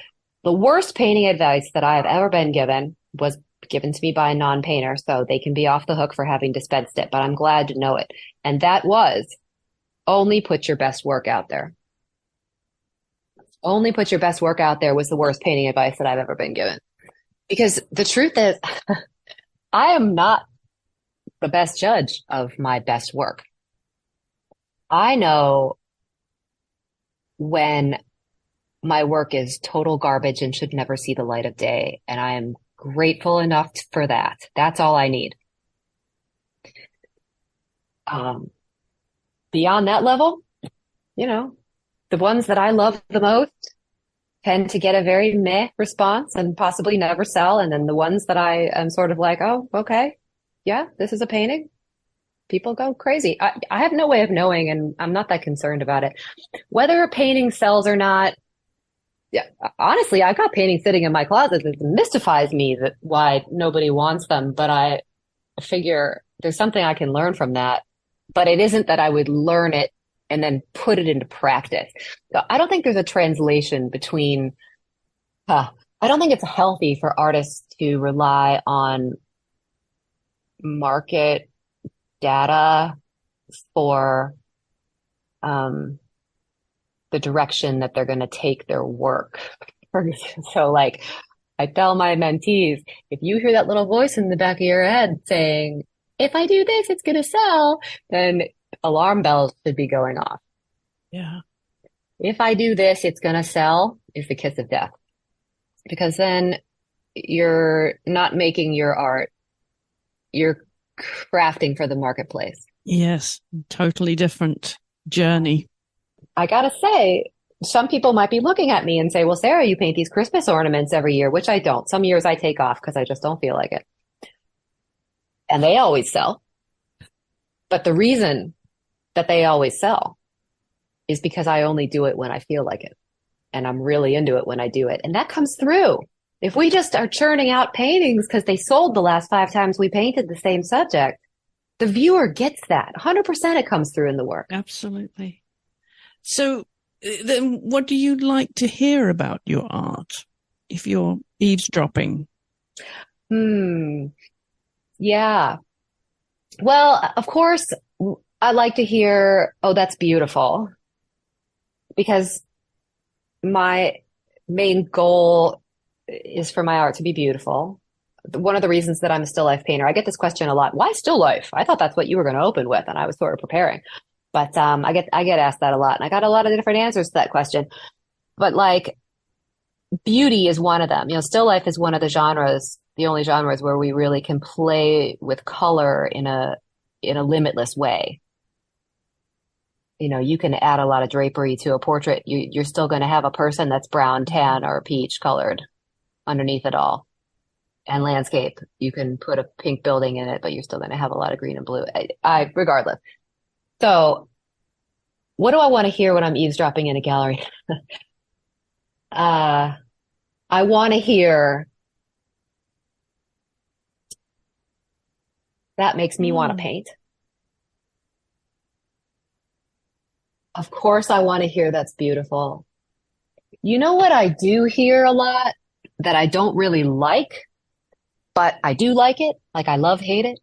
The worst painting advice that I have ever been given was given to me by a non-painter, so they can be off the hook for having dispensed it, but I'm glad to know it. And that was, only put your best work out there. Only put your best work out there was the worst painting advice that I've ever been given. Because the truth is, I am not the best judge of my best work. I know when my work is total garbage and should never see the light of day, and I am grateful enough for that. That's all I need. Beyond that level, the ones that I love the most tend to get a very meh response and possibly never sell. And then the ones that I am sort of like, oh, okay, yeah, this is a painting. People go crazy. I have no way of knowing, and I'm not that concerned about it. Whether a painting sells or not, yeah, honestly, I've got paintings sitting in my closet that mystifies me that why nobody wants them. But I figure there's something I can learn from that. But it isn't that I would learn it and then put it into practice. So I don't think there's a translation between, I don't think it's healthy for artists to rely on market data for the direction that they're going to take their work. So like I tell my mentees, if you hear that little voice in the back of your head saying, if I do this, it's going to sell, then alarm bells should be going off. Yeah. If I do this, it's going to sell is the kiss of death. Because then you're not making your art. You're crafting for the marketplace. Yes. Totally different journey. I got to say, some people might be looking at me and say, well, Sarah, you paint these Christmas ornaments every year, which I don't. Some years I take off because I just don't feel like it. And they always sell. But the reason that they always sell is because I only do it when I feel like it. And I'm really into it when I do it. And that comes through. If we just are churning out paintings because they sold the last 5 times we painted the same subject, the viewer gets that. 100% it comes through in the work. Absolutely. So then what do you like to hear about your art if you're eavesdropping? Yeah. Well, of course, I like to hear, oh, that's beautiful. Because my main goal is for my art to be beautiful. one of the reasons that I'm a still life painter, I get this question a lot. Why still life? I thought that's what you were going to open with, and I was sort of preparing. But I get asked that a lot, and I got a lot of different answers to that question. But like, beauty is one of them. Still life is one of the genres, the only genres where we really can play with color in a limitless way. You can add a lot of drapery to a portrait. You're still going to have a person that's brown, tan, or peach colored underneath it all. And landscape, you can put a pink building in it, but you're still going to have a lot of green and blue. Regardless. So, what do I want to hear when I'm eavesdropping in a gallery? I want to hear, that makes me want to paint. Of course, I want to hear that's beautiful. You know what I do hear a lot that I don't really like, but I do like it, like I love, hate it,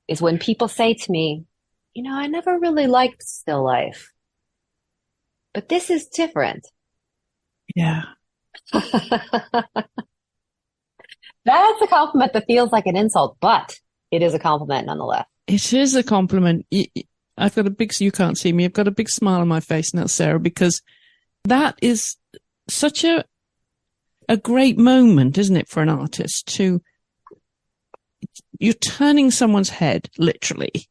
is when people say to me, I never really liked still life, but this is different. Yeah. That's a compliment that feels like an insult, but it is a compliment nonetheless. It is a compliment. I've got you can't see me. I've got a big smile on my face now, Sarah, because that is such a great moment, isn't it, for an artist you're turning someone's head, literally,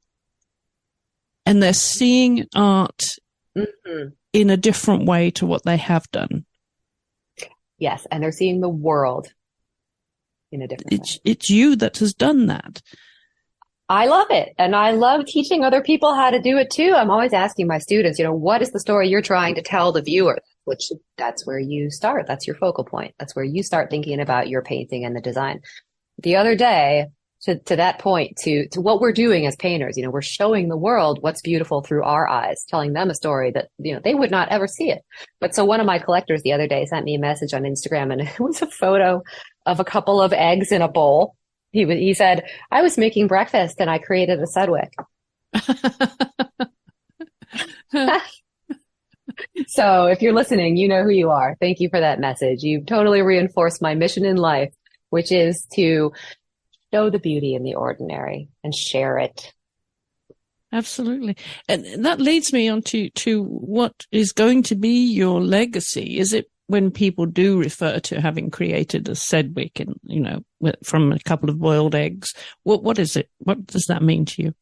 and they're seeing art in a different way to what they have done. Yes, and they're seeing the world in a different way. It's you that has done that. I love it. And I love teaching other people how to do it too. I'm always asking my students, what is the story you're trying to tell the viewer? That's where you start. That's your focal point. That's where you start thinking about your painting and the design. The other day, to that point, to what we're doing as painters, we're showing the world what's beautiful through our eyes, telling them a story that, they would not ever see it. But so one of my collectors the other day sent me a message on Instagram, and it was a photo of a couple of eggs in a bowl. He said, I was making breakfast and I created a Sedwick. So if you're listening, you know who you are. Thank you for that message. You totally reinforced my mission in life, which is to show the beauty in the ordinary and share it. Absolutely. And that leads me on to what is going to be your legacy. Is it when people do refer to having created a Sedwick and, from a couple of boiled eggs, what is it? What does that mean to you?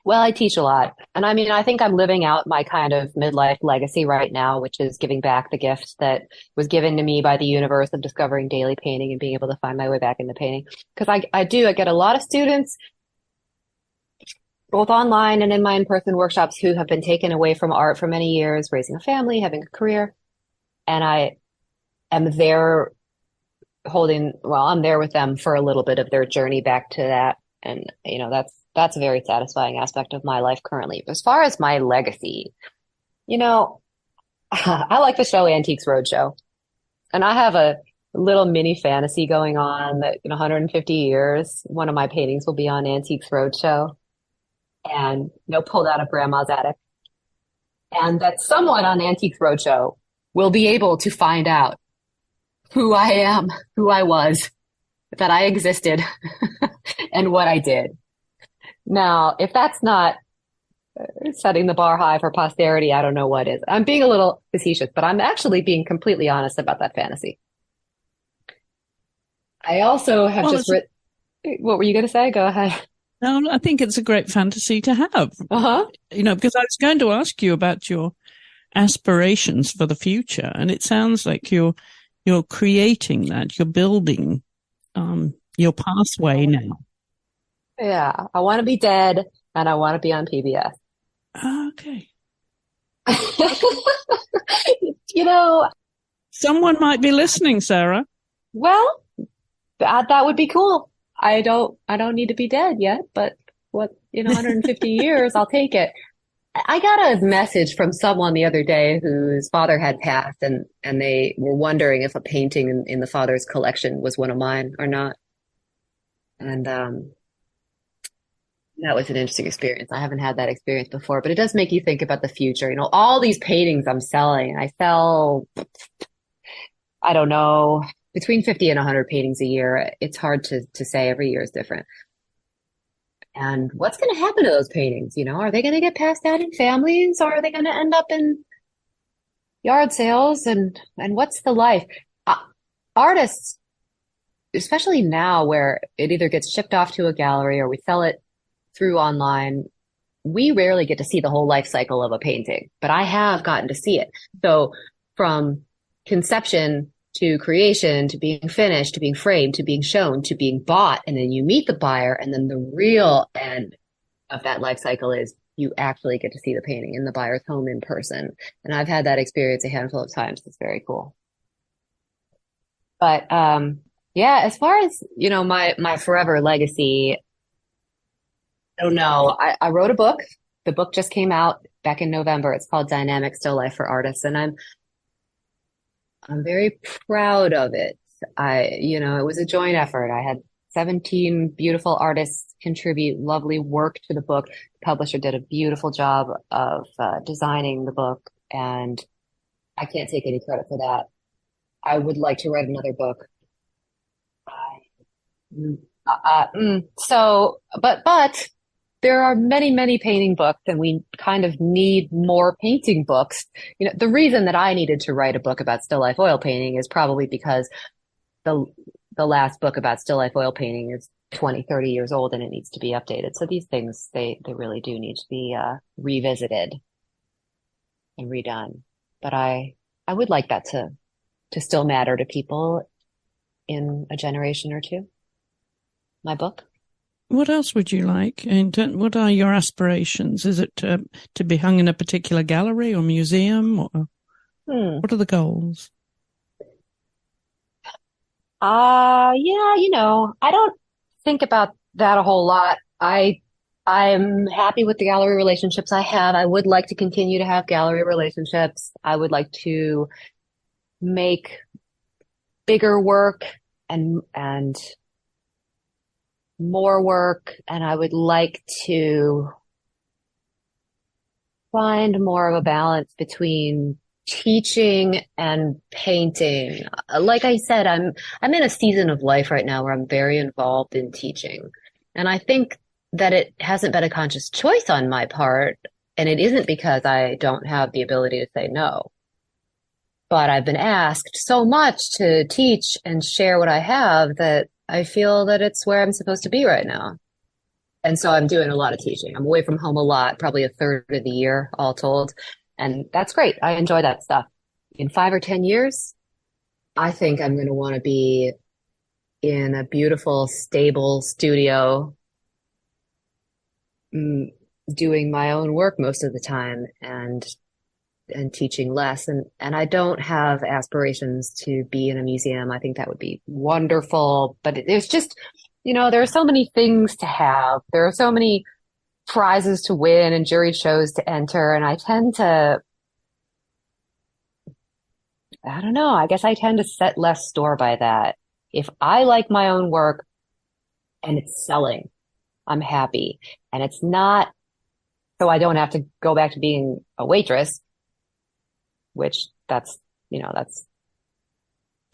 Well, I teach a lot. And I think I'm living out my kind of midlife legacy right now, which is giving back the gift that was given to me by the universe of discovering daily painting and being able to find my way back into painting. Because I get a lot of students, both online and in my in-person workshops, who have been taken away from art for many years, raising a family, having a career. And I am there I'm there with them for a little bit of their journey back to that. And, that's a very satisfying aspect of my life currently. But as far as my legacy, I like the show Antiques Roadshow. And I have a little mini fantasy going on that in 150 years, one of my paintings will be on Antiques Roadshow and, pulled out of grandma's attic. And that someone on Antiques Roadshow will be able to find out who I am, who I was, that I existed, and what I did. Now, if that's not setting the bar high for posterity, I don't know what is. I'm being a little facetious, but I'm actually being completely honest about that fantasy. I also have written. What were you going to say? Go ahead. No, I think it's a great fantasy to have. Because I was going to ask you about your aspirations for the future, and it sounds like you're creating that. You're building your pathway now. Yeah, I want to be dead, and I want to be on PBS. Okay. Someone might be listening, Sarah. Well, that would be cool. I don't need to be dead yet, but 150 years, I'll take it. I got a message from someone the other day whose father had passed, and they were wondering if a painting in the father's collection was one of mine or not. And that was an interesting experience. I haven't had that experience before, but it does make you think about the future. All these paintings I'm selling, I sell, I don't know, between 50 and 100 paintings a year. It's hard to say. Every year is different. And what's going to happen to those paintings? Are they going to get passed down in families, or are they going to end up in yard sales? And what's the life? Artists, especially now where it either gets shipped off to a gallery or we sell it through online, we rarely get to see the whole life cycle of a painting, but I have gotten to see it. So from conception to creation, to being finished, to being framed, to being shown, to being bought, and then you meet the buyer, and then the real end of that life cycle is you actually get to see the painting in the buyer's home in person. And I've had that experience a handful of times. It's very cool. But yeah, as far as, my forever legacy, I don't know. I wrote a book. The book just came out back in November. It's called Dynamic Still Life for Artists, and I'm very proud of it. It was a joint effort. I had 17 beautiful artists contribute lovely work to the book. The publisher did a beautiful job of designing the book, and I can't take any credit for that. I would like to write another book. But there are many, many painting books, and we kind of need more painting books. The reason that I needed to write a book about still life oil painting is probably because the last book about still life oil painting is 20, 30 years old, and it needs to be updated. So these things, they really do need to be revisited and redone. But I would like that to still matter to people in a generation or two. My book. What else would you like? And what are your aspirations? Is it to be hung in a particular gallery or museum? Or what are the goals? Yeah, I don't think about that a whole lot. I'm happy with the gallery relationships I have. I would like to continue to have gallery relationships. I would like to make bigger work and more work, and I would like to find more of a balance between teaching and painting. Like I said, I'm in a season of life right now where I'm very involved in teaching, and I think that it hasn't been a conscious choice on my part, and it isn't because I don't have the ability to say no. But I've been asked so much to teach and share what I have that I feel that it's where I'm supposed to be right now. And so I'm doing a lot of teaching. I'm away from home a lot, probably a third of the year, all told. And that's great. I enjoy that stuff. In 5 or 10 years, I think I'm going to want to be in a beautiful, stable studio, doing my own work most of the time and teaching less. And I don't have aspirations to be in a museum. I think that would be wonderful. But there's just, there are so many things to have. There are so many prizes to win and jury shows to enter. And I tend to, I don't know, I guess I tend to set less store by that. If I like my own work and it's selling, I'm happy. And it's not, so I don't have to go back to being a waitress, which that's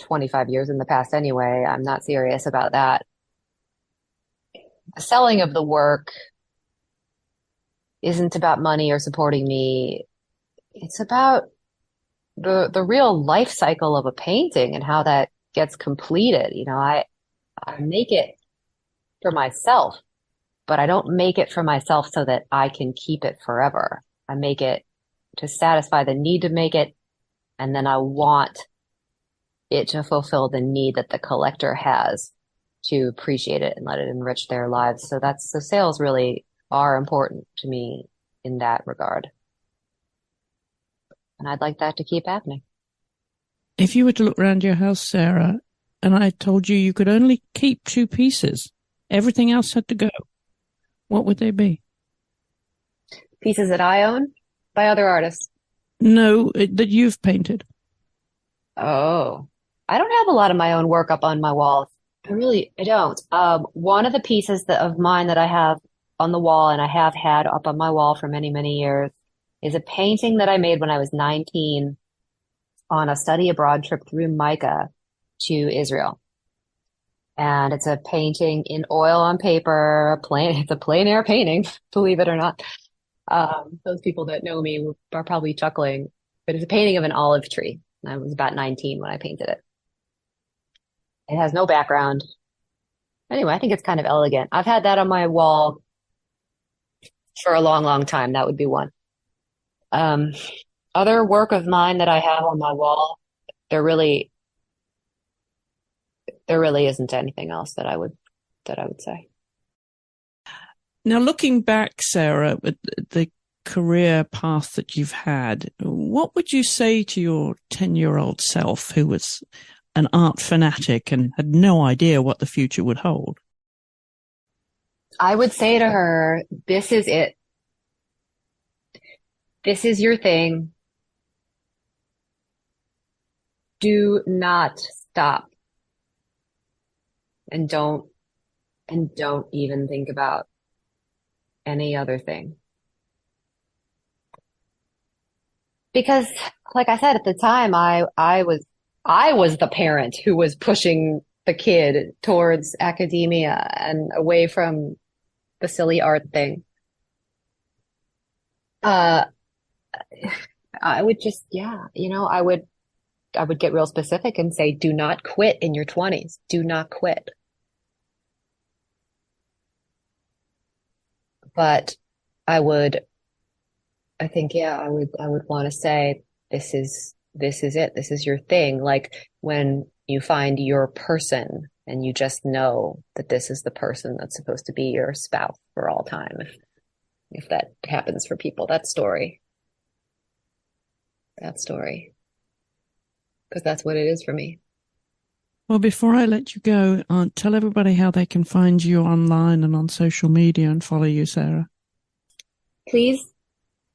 25 years in the past anyway. I'm not serious about that. The selling of the work isn't about money or supporting me. It's about the real life cycle of a painting and how that gets completed. I make it for myself, but I don't make it for myself so that I can keep it forever. I make it to satisfy the need to make it, and then I want it to fulfill the need that the collector has to appreciate it and let it enrich their lives. So sales really are important to me in that regard. And I'd like that to keep happening. If you were to look around your house, Sarah, and I told you could only keep 2 pieces, everything else had to go, what would they be? Pieces that I own by other artists? No, that you've painted. Oh, I don't have a lot of my own work up on my walls. I don't. One of the pieces of mine that I have on the wall and I have had up on my wall for many, many years is a painting that I made when I was 19 on a study abroad trip through Mica. to Israel. And it's a painting in oil on paper, it's a plein air painting, believe it or not. Those people that know me are probably chuckling, but it's a painting of an olive tree. I was about 19 when I painted it. It has no background. Anyway, I think it's kind of elegant. I've had that on my wall for a long, long time. That would be one. Other work of mine that I have on my wall, there really isn't anything else that I would say. Now, looking back, Sarah, at the career path that you've had, what would you say to your 10-year-old self who was an art fanatic and had no idea what the future would hold? I would say to her, this is it. This is your thing. Do not stop. And don't even think about any other thing. Because, like I said, at the time, I was the parent who was pushing the kid towards academia and away from the silly art thing. I would just, I would get real specific and say, do not quit in your 20s. Do not quit. But I would want to say, this is it. This is your thing. Like when you find your person and you just know that this is the person that's supposed to be your spouse for all time. If that happens for people, that story. Because that's what it is for me. Well, before I let you go, tell everybody how they can find you online and on social media and follow you, Sarah. Please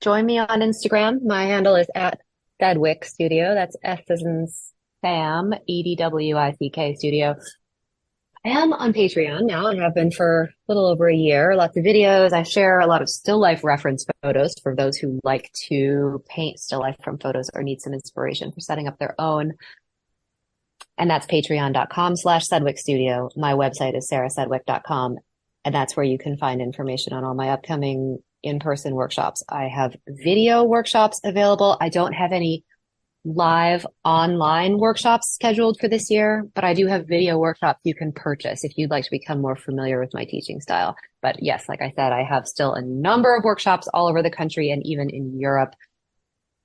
join me on Instagram. My handle is @Sedwick Studio. That's S as in Sam, EDWICK Studio. I am on Patreon now and have been for a little over a year. Lots of videos. I share a lot of still life reference photos for those who like to paint still life from photos or need some inspiration for setting up their own. And that's patreon.com/Sedwick Studio. My website is sarahsedwick.com. And that's where you can find information on all my upcoming in-person workshops. I have video workshops available. I don't have any live online workshops scheduled for this year, but I do have video workshops you can purchase if you'd like to become more familiar with my teaching style. But yes, like I said, I have still a number of workshops all over the country and even in Europe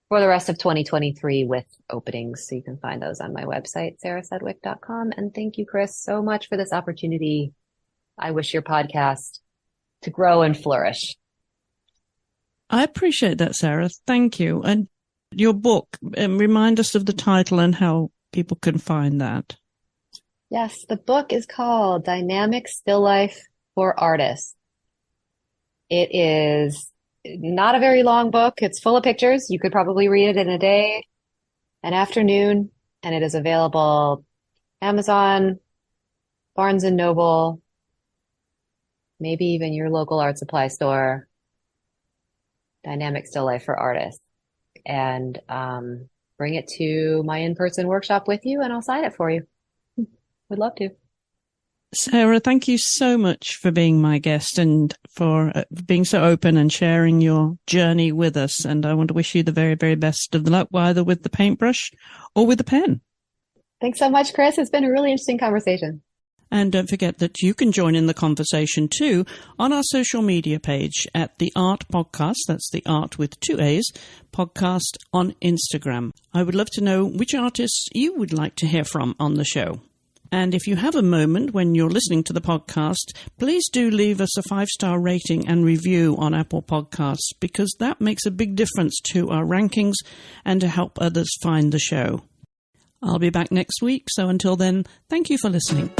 for the rest of 2023 with openings. So you can find those on my website, sarahsedwick.com. And thank you, Chris, so much for this opportunity. I wish your podcast to grow and flourish. I appreciate that, Sarah. Thank you. And your book, remind us of the title and how people can find that. Yes, the book is called Dynamic Still Life for Artists. It is not a very long book. It's full of pictures. You could probably read it in a day, an afternoon, and it is available Amazon, Barnes and Noble, maybe even your local art supply store. Dynamic Still Life for Artists. And bring it to my in-person workshop with you and I'll sign it for you. Would love to. Sarah, thank you so much for being my guest and for being so open and sharing your journey with us. And I want to wish you the very, very best of luck, either with the paintbrush or with the pen. Thanks so much, Chris. It's been a really interesting conversation. And don't forget that you can join in the conversation too on our social media page at the AART Podcast. That's the Art with 2 A's podcast on Instagram. I would love to know which artists you would like to hear from on the show. And if you have a moment when you're listening to the podcast, please do leave us a 5-star rating and review on Apple Podcasts, because that makes a big difference to our rankings and to help others find the show. I'll be back next week, so until then, thank you for listening.